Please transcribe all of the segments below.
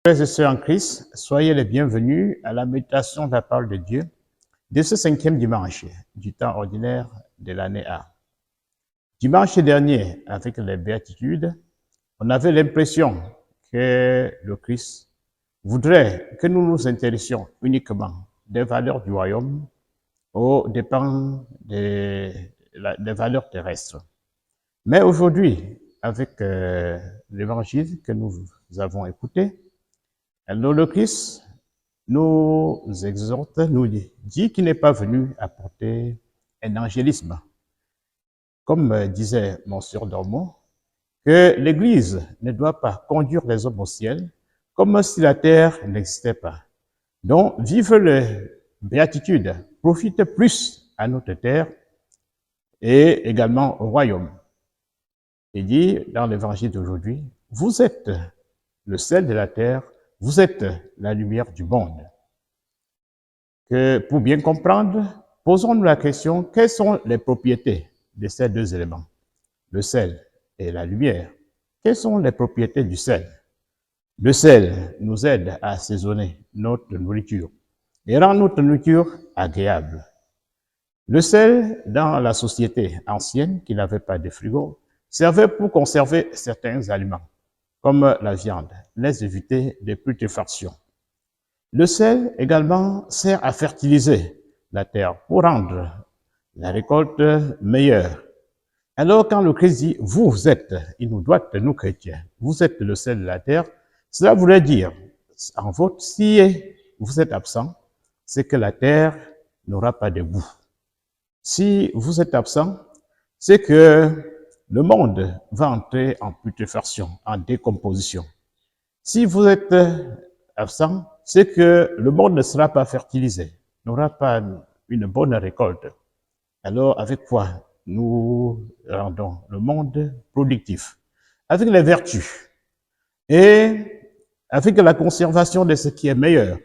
Frères et sœurs en Christ, soyez les bienvenus à la méditation de la parole de Dieu de ce 5e dimanche du temps ordinaire de l'année A. Dimanche dernier, avec les béatitudes, on avait l'impression que le Christ voudrait que nous nous intéressions uniquement des valeurs du royaume aux dépens des valeurs terrestres. Mais aujourd'hui, avec l'évangile que nous avons écouté, alors le Christ nous exhorte, nous dit qu'il n'est pas venu apporter un angélisme. Comme disait Monsieur Dormont, que l'Église ne doit pas conduire les hommes au ciel comme si la terre n'existait pas. Donc, vive les béatitudes, profite plus à notre terre et également au royaume. Il dit dans l'évangile d'aujourd'hui, vous êtes le sel de la terre, vous êtes la lumière du monde. Que pour bien comprendre, posons-nous la question, quelles sont les propriétés de ces deux éléments, le sel et la lumière? Quelles sont les propriétés du sel? Le sel nous aide à assaisonner notre nourriture et rend notre nourriture agréable. Le sel, dans la société ancienne qui n'avait pas de frigo, servait pour conserver certains aliments, comme la viande, les éviter de putréfaction. Le sel également sert à fertiliser la terre pour rendre la récolte meilleure. Alors quand le Christ dit, vous êtes, il nous doit, nous chrétiens, vous êtes le sel de la terre, cela voulait dire, en votre, si vous êtes absent, c'est que la terre n'aura pas de goût. Si vous êtes absent, c'est que le monde va entrer en putréfaction, en décomposition. Si vous êtes absent, c'est que le monde ne sera pas fertilisé, n'aura pas une bonne récolte. Alors, avec quoi nous rendons le monde productif? Avec les vertus et avec la conservation de ce qui est meilleur.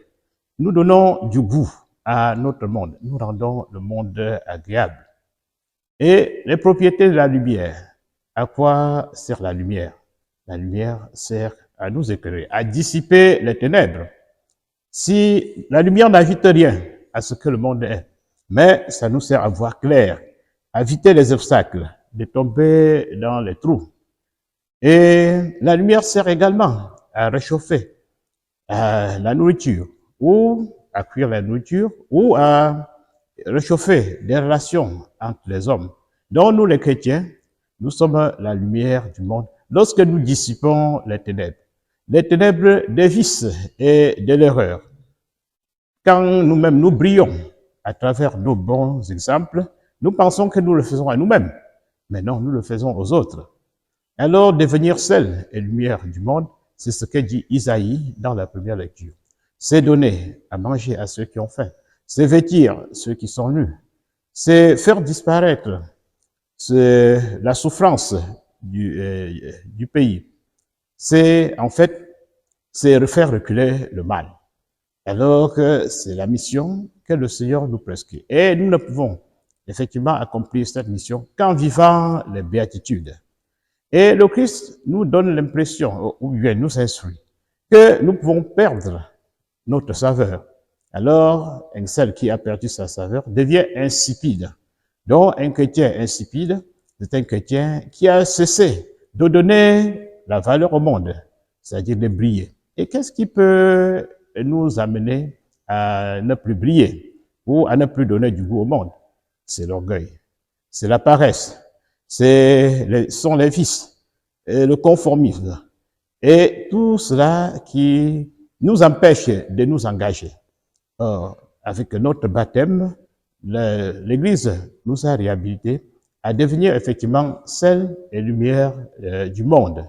Nous donnons du goût à notre monde. Nous rendons le monde agréable. Et les propriétés de la lumière. À quoi sert la lumière? La lumière sert à nous éclairer, à dissiper les ténèbres. Si la lumière n'ajoute rien à ce que le monde est, mais ça nous sert à voir clair, à éviter les obstacles, de tomber dans les trous. Et la lumière sert également à réchauffer la nourriture, ou à cuire la nourriture, ou à réchauffer des relations entre les hommes. Donc nous les chrétiens, nous sommes la lumière du monde lorsque nous dissipons les ténèbres des vices et de l'erreur. Quand nous-mêmes nous brillons à travers nos bons exemples, nous pensons que nous le faisons à nous-mêmes, mais non, nous le faisons aux autres. Alors, devenir sel et lumière du monde, c'est ce que dit Isaïe dans la première lecture. C'est donner à manger à ceux qui ont faim, c'est vêtir ceux qui sont nus, c'est faire disparaître la souffrance du pays. C'est, en fait, c'est faire reculer le mal. Alors que c'est la mission que le Seigneur nous prescrit. Et nous ne pouvons effectivement accomplir cette mission qu'en vivant les béatitudes. Et le Christ nous donne l'impression, ou bien nous instruit, que nous pouvons perdre notre saveur. Alors, un sel qui a perdu sa saveur devient insipide. Donc, un chrétien insipide, c'est un chrétien qui a cessé de donner la valeur au monde, c'est-à-dire de briller. Et qu'est-ce qui peut nous amener à ne plus briller ou à ne plus donner du goût au monde? C'est l'orgueil, c'est la paresse, sont les vices, et le conformisme et tout cela qui nous empêche de nous engager. Or, avec notre baptême, l'Église nous a réhabilités à devenir effectivement sel et lumière du monde.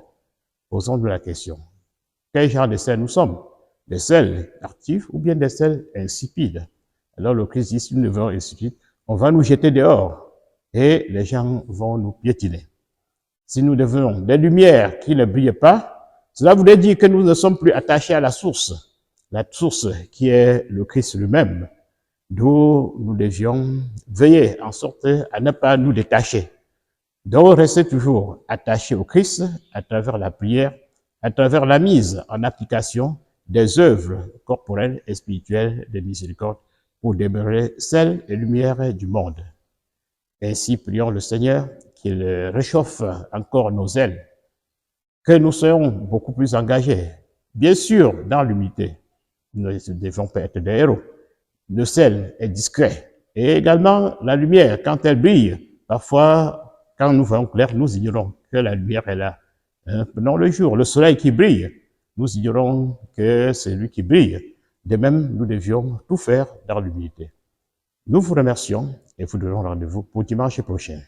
Posons-nous la question. Quel genre de sel nous sommes? Des sels actifs ou bien des sels insipides? Alors le Christ dit, si nous devenons insipides, on va nous jeter dehors et les gens vont nous piétiner. Si nous devenons des lumières qui ne brillent pas, cela voudrait dire que nous ne sommes plus attachés à la source qui est le Christ lui-même, d'où nous devions veiller en sorte à ne pas nous détacher. Donc, rester toujours attachés au Christ à travers la prière, à travers la mise en application des œuvres corporelles et spirituelles de miséricorde pour demeurer sel et lumière du monde. Ainsi, prions le Seigneur qu'il réchauffe encore nos ailes, que nous soyons beaucoup plus engagés, bien sûr, dans l'humilité. Nous ne devons pas être des héros. Le sel est discret. Et également, la lumière, quand elle brille, parfois, quand nous voyons clair, nous ignorons que la lumière est là. Prenons le jour, le soleil qui brille, nous ignorons que c'est lui qui brille. De même, nous devions tout faire dans l'humilité. Nous vous remercions et vous donnons rendez-vous pour dimanche prochain.